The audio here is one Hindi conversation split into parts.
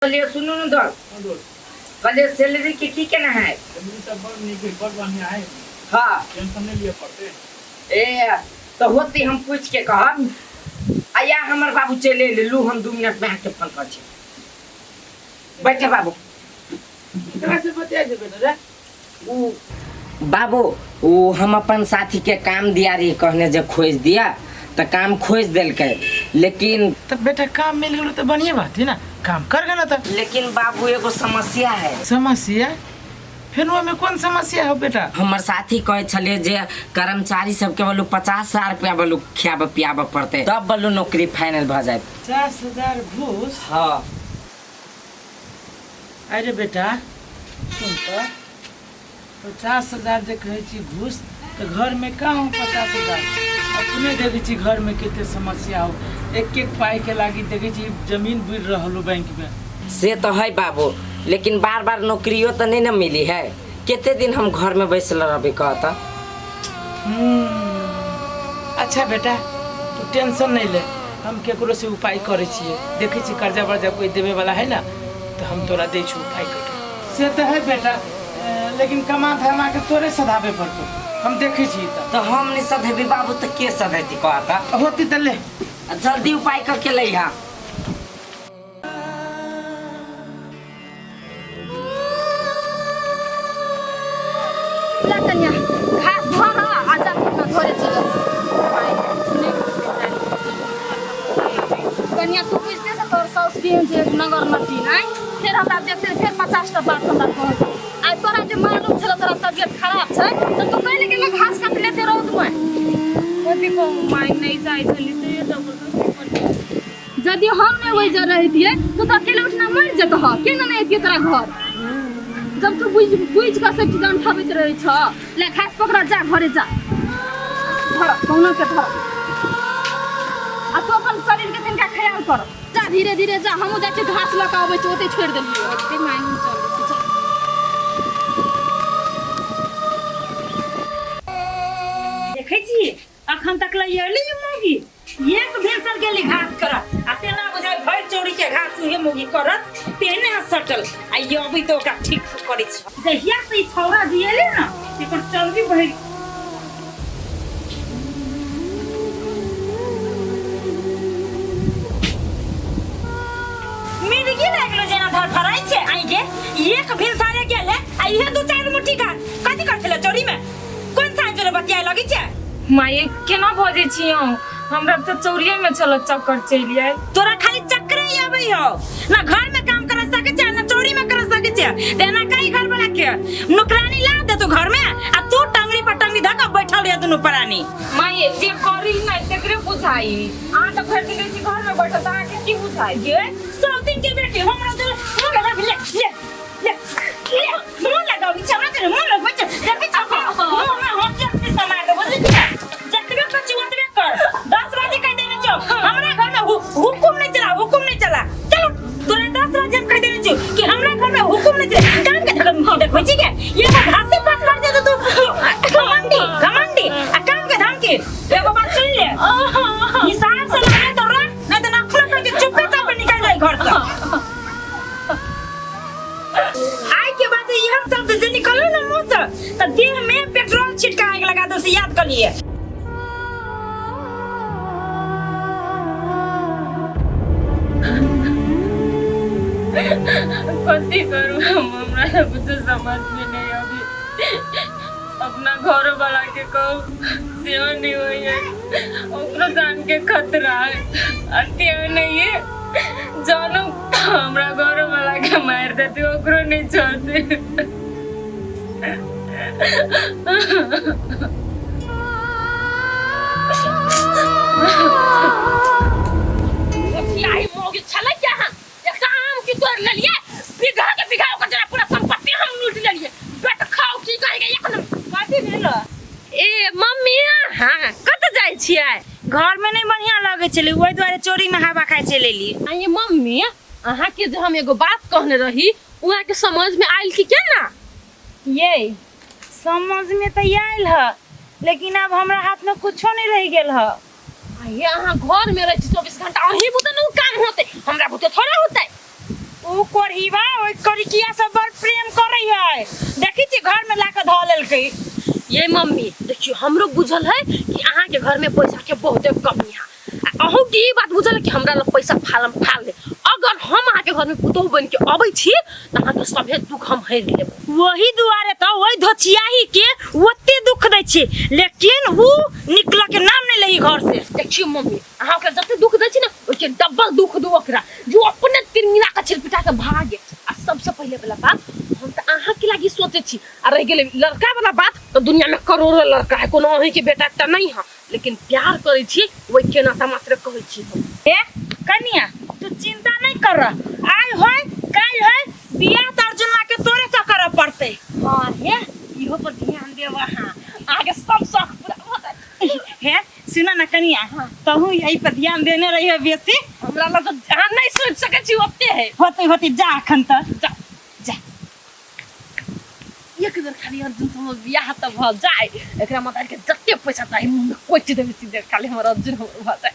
ले सुनो न दर कले सैलरी की केना है सैलरी त बड़ निक बड़ बढ़िया है। हां टेंशन नहीं लिए पड़ते ए तो होती हम पूछ के कहब आया हमर बाबू चले ले लू हम 2 मिनट में आके फोन कर छी बैठे बाबू कहां से बतिया जे बेटा रे ओ बाबू वो हम अपन साथी के काम दिया रे कहने जे खोज दिया तो काम खोज देल के लेकिन तो बेटा काम मिल गेलो तो बढ़िया बात है ना काम कर गना तो लेकिन बाबू एगो समस्या है। समस्या फिर वो में कौन समस्या है बेटा? हमर साथी कहे छले जे कर्मचारी सब के बोलू 50,000 रुपया बोलू खियाब पियाब पड़ते तब बोलू नौकरी फाइनल भ जाए। 50,000 घूस? हां अरे बेटा सुन तो 50,000 जे कहे छी घूस तो घर में का हो 50,000 अपने देखे छी घर में कितने समस्या हो एक पाई के लागी देखे छी जमीन बुड़ रहलो बैंक में से तो है बाबू लेकिन बार बार नौकरियों तो नहीं न मिली है कितने दिन हम घर में बैसल रहबे कहता। अच्छा बेटा तू टेंशन नहीं ले हम केकरो से उपाय करे छिए देखे छी कर्जा वर्जा कोई देवे वाला है ना तो हम तोरा दे छु उपाय करके से तो है बेटा लेकिन कमा धमा के तोरे सधाबे पड़तो हम देखे छी तो हम नहीं सधेबी बाबू तो के सधेती कहता होती त ले जल्दी उपाय करके ले हा कन्या घास भरा आजा अपना घरे चलो कन्या तू बुझते से तोर साउस गेन जे नगर मट्टी नहीं फिर हमरा देखते फिर 50 टा बात हमरा कह आ तोरा जे मालूम छल तोरा तबियत खराब छै तो तू पहले के घास काट लेते रोड में कोई को माई नहीं जाई छली तो ये जबरदस्ती यदि हम नहीं वही जा रही थी तो अकेले उठना मर जत ह के न नहीं तेरा घर जब तू बुझ का सब चीज उठाबत रहे छ ले घास पकड़ा जा घरे जा धर कौनो के धर आ तू अपन शरीर के तनका ख्याल कर जा धीरे धीरे जा हमहु जाके घास लका आबै छ ओते छोड़ देलियो ओते मांग चल देखै छी अखन तक लयली मोगी एक भेसल गेली घास कर आ तेना बुझाय भर चोरी के घास उहे मोगी करत तेने सटल आ ये अभी तो का ठीक करै छ जहिया से छौरा दिएले ना एकर चलबी भइल मिर्गी लागलो जेना धर फराई छै आई गे एक भेसारे गेले आ इहे दो चार मुट्ठी का कथि करथले चोरी में कोन साँझ बतिया लगी छै माये केना भजे छियो हमरा त चौरिये में चल चक्कर चलिए तोरा खाली चक्कर ही आबै हो ना घर में काम कर सके छै ना चोरी में कर सके छै तेना कई घर वाला के नौकरानी ला दे तो घर में आ तू टंगरी पर टंगरी धका बैठल रे दुनु प्राणी माये जे करी नै तेकरे बुझाई आ त घर के छी घर में बैठल त आके की बुझाई गे सब दिन के बेटी हमरा तो मुंह लगा ले मुंह लगा बिचारा तेरे मुंह लगा बच्चा देखि छको मुंह में हो जल्दी समार दे बुझली जतबे कच्ची ओतबे कर 10 बजे कह देने छो हमरा घर में हुकुम नहीं चला चलो तोरे 10 बजे कह देने छो कि हमरा घर में हुकुम नहीं चला काम के धक्का देखो ठीक है ये तो घास से बात कर दे तू घमंडी आ काम के धमकी एगो बात सुन ले हिसाब से लगे तो रे नहीं तो नखरा करके चुपे चाप निकल जाए घर से आई के बाद ये हम सब जे निकलो ना मुंह से तो देह में पेट्रोल छिड़का आग लगा दो से याद कर लिए कथि करू हमरा कुछ समझ में नहीं अभी अपना घर वाला के कहू सेवा नहीं होई है ओकरो जान के खतरा है अत्या नहीं है जानो हमरा घर वाला के मार देते ओकरो नहीं छोड़ते लाई मोगी छले क्या हम एक काम की तोड़ ले लिए बिघा के बिघा ओकर जरा पूरा संपत्ति हम लूट ले लिए बेट खाओ की कहेगा एक नंबर काटी भेलो ए मम्मी हां कत जाय छियै घर में नहीं बढ़िया लगे चले ओइ द्वारे चोरी में हवा खाए चले ली आ ये मम्मी अहाँ के जो हम एगो बात कहने रही उहा के समझ में आइल कि क्या ना ये समझ में तो आइल है लेकिन अब हमरा हाथ में कुछो नहीं रह गेल है ये अहाँ घर में रह 24 घंटा अही बुते न काम होते हमरा बुते थोड़ा होते ऊ कोढ़ीवा ओइ करिकिया सब बड़ प्रेम करै है। देखी छी घर में लाके ध लेलकै। ये मम्मी देखियो हमरो बुझल है कि अहाँ के घर में पैसा के बहुते कमी है। अहूँ के ई बात बुझल है कि हमरा लग पैसा फालम फाल दे। अगर हम अहाँ के घर में पुतोह बन के अबै छी त अहाँ के सभे दुख हम हरि लेब। वही दुआरे तो वही धोचियाही के ओते दुख दै छी, लेकिन ऊ निकल के नाम नहीं लही घर से। देखियो मम्मी अहाँ के जते दुख दै छी ना ओके डबल दुख दो ओकरा जो अपने तिरमिरा के छिलपिटा के भागे। आ सबसे पहले वाला बात हम त अहाँ के लागि सोचे छी। आ रह गेले लड़का वाला बात तो दुनिया में करोड़ों लड़का है, कोनो अहीं के बेटा त नहीं है, लेकिन प्यार करे छी ओइ के नाता मात्र कहै छी। ए कन्या तू चिंता नहीं कर, आय होय काल होय बियाह त अर्जुनवा के तोरे से करे पड़ते। हां हे इहो पर ध्यान देबा। हां आगे सब शौक पूरा हो जाए। हे सुना ना कन्या, तहू यही पर ध्यान देने रही है बेसी। हमरा लग तो ध्यान नहीं सोच सके छी ओते है। होते जा अखन त जा जा एक बेर खाली अर्जुन से बियाह त भ जाए, एकरा मतलब के जते पैसा चाही मुंह कोटि देबे सीधे खाली हमर अर्जुन भ जाए।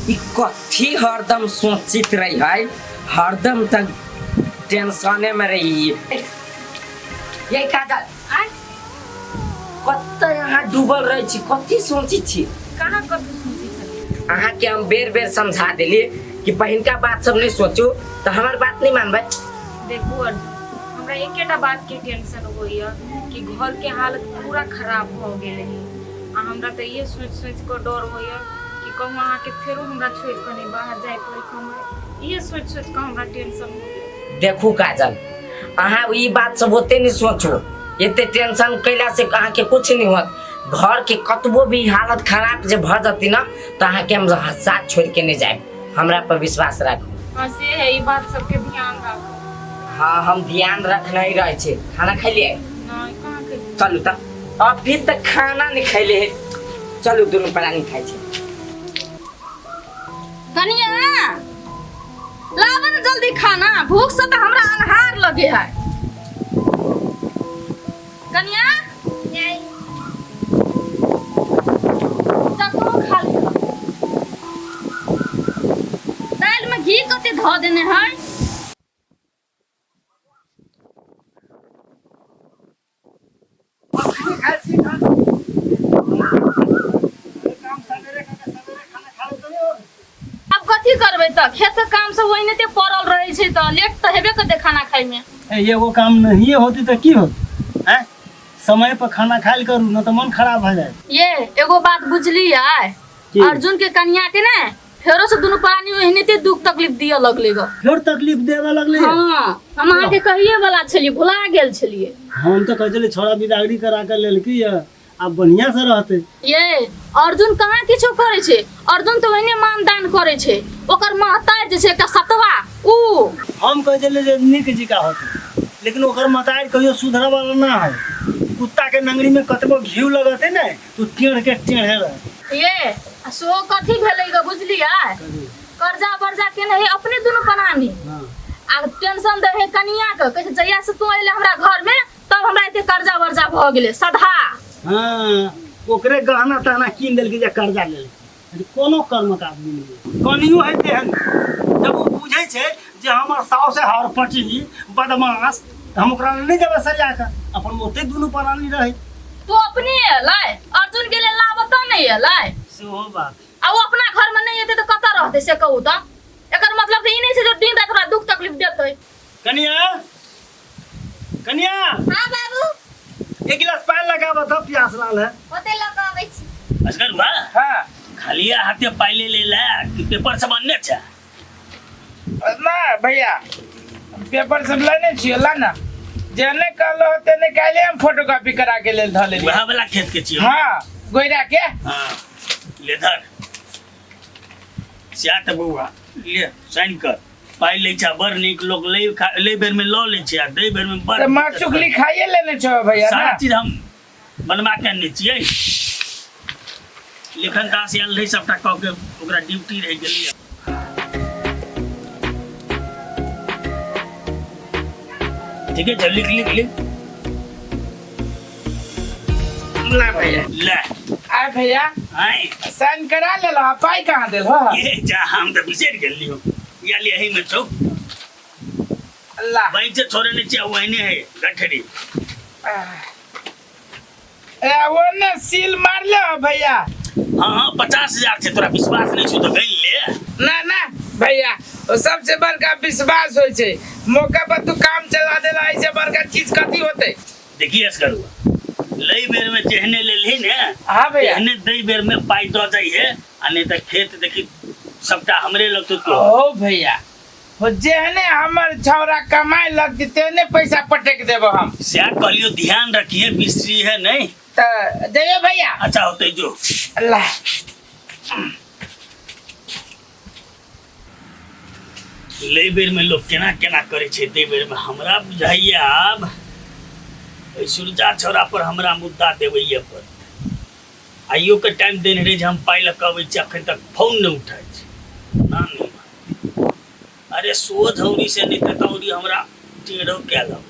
ई कथी हरदम सोचित रही है, हरदम तक टेंशने में रही है। ये काजल कत यहाँ डूबल रही छी, कथी सोची छी? कहाँ कथी सोची छी? अहाँ के हम बेर बेर समझा दिली कि बहन का बात सब नहीं सोचो, तो हमार बात नहीं मानबे। देखो अर्जुन हमरा एकेटा बात के टेंशन होइया कि घर के हालत पूरा खराब हो गेले है। आ हमरा तो ये सोच सोच कर डर होइया कि कहूँ अहाँ के फेरो हमरा छोड़ कर नहीं बाहर जाए पड़े कमाए। ये सोच सोच कर हमरा टेंशन हो। देखू काजल अहाँ ई बात सब होते नहीं सोचो, एते टेंशन कैला से अहाँ के कुछ नहीं होत। घर के कतबो भी हालत खराब जे भ जती ना तो अहाँ के हम साथ छोड़ के नहीं जाए, हमरा पर विश्वास रखो। हाँ से है, ये बात सबके ध्यान रखो। हाँ हम ध्यान रखना ही रहे छे। खाना खा लिए? नहीं कहाँ के चलू त अभी तक खाना नहीं खैले है, चलू दोनों प्राणी खाई छे। कनिया लावन जल्दी खाना, भूख से तो हमरा अनहार लगे है। कनिया चको खा ले। दाल में घी कते धो देने है। अब कथी करबे त खेत के काम सब ओइने ते पड़ल रहे छै त लेट त हेबे करते खाना खाए में। एगो काम नहीं होती तो की होती हैं? समय पर खाना खाइल करू ना तो मन खराब हो जाए। ये एगो बात बुझली है, अर्जुन के कन्या के ने फेरो से दोनों प्राणी ओहिने ते दुख तकलीफ दिया लगले ग। फिर तकलीफ देवे लगले। हां हम अहाँ के कहिए वाला छलिए, भुला गेल छलिए। हम तो कहले छोड़ा बिदागरी करा के लेलकी है, अब बढ़िया से रहते। ये अर्जुन कहाँ किछो करे छे, अर्जुन तो ओहिने मानदान करे छे। ओकर महतार जे छे एकटा सतवा ऊ हम कहले जे निक जी का होते, लेकिन ओकर महतार कहियो सुधरा वाला ना है। कुत्ता के नंगरी में कतबो घी लगते ना तो टेढ़ के टेढ़े रहे। ये सो कथी भेलै ग बुझलिए, कर्जा वर्जा के नहीं अपने दोनों प्राणी आ टेंशन दे है कनिया के। कहे जइया से तू अइले हमरा घर में तब हमरा एते कर्जा वर्जा भ गेले सधा। हाँ ओकरे गहना तहना कीन देलकै जे कर्जा लेल। कोनो कर्मक आदमी नहीं कनियो है तेहन, जब वो बुझे छे जे हमर साउ से हरपटी बदमाश हम ओकरा नहीं देबे सजा के, अपन ओते दुनू प्राणी रहे। तू अपने लाई अर्जुन के लिए लाबता नहीं है लाई सेहो बात। आ वो अपना घर में नहीं हेते तो कता रहते से कहू त। एकर मतलब त ई नहीं से जो दिन रात दुख तकलीफ देतै। कनिया कनिया हां बाबू एक गिलास पानी लगाबा त प्यास लाल है। ओते लगाबै छी। ashgaruwa हाँ खाली हाथे पाइले ले ला कि पेपर सब अन्य छ? ना भैया पेपर सब लेने छियो ला ना जेने कहलो तेने काले हम फोटोकॉपी करा के लेल धले वह वाला खेत के छियो हां गोइरा के हां लेधर सियात बउआ ले साइन कर पाई ले छा बर निक लोग ले बेर में ल ले छा दे बेर में बर तो मासुक लिखाइए लेने छो भैया ना सारा चीज हम बनवा के आने छियै लेखन दास आयल रही सबटा कह के ओकरा ड्यूटी रह गेली ठीक है चल लिख ला भैया ले आ भैया आई साइन करा ले लो पाई कहां देल हो ये जा हम तो बिसेर गेली हो या ले यही में छौ अल्लाह वहीं से छोरे नीचे वहीने है गठरी ए वो ने सील मार ले भैया हाँ 50,000 से तोरा विश्वास नहीं छौ तो गई ले ना ना भैया वो सबसे बड़का विश्वास होय छै मौका पर तू काम चला देला ऐसे बड़का चीज कथी होते देखिए असगरुआ लई बेर में जेहने ले ली ने हां भैया एहने दई बेर में पाई दो जाइए आ नहीं तो खेत देखी सबटा हमरे लग तो ओ भैया हो जेहने हमर छौरा कमाई लगती तेने पैसा पटक देबो हम से कहलियो ध्यान रखिए बिस्री है नहीं त जइयो भैया अच्छा होते जो अल्लाह ले बेर में लोग केना केना करे छे दे बेर में हमरा बुझाइए आब सूरजा छोरा पर हमरा मुद्दा देवैये पर आइयो के टाइम देने रहे हम पाई लकबै छी अखन तक फोन नहीं उठाई छी ना नहीं अरे सोध औरी से नहीं तौरी हमरा टेढ़ो क्या लो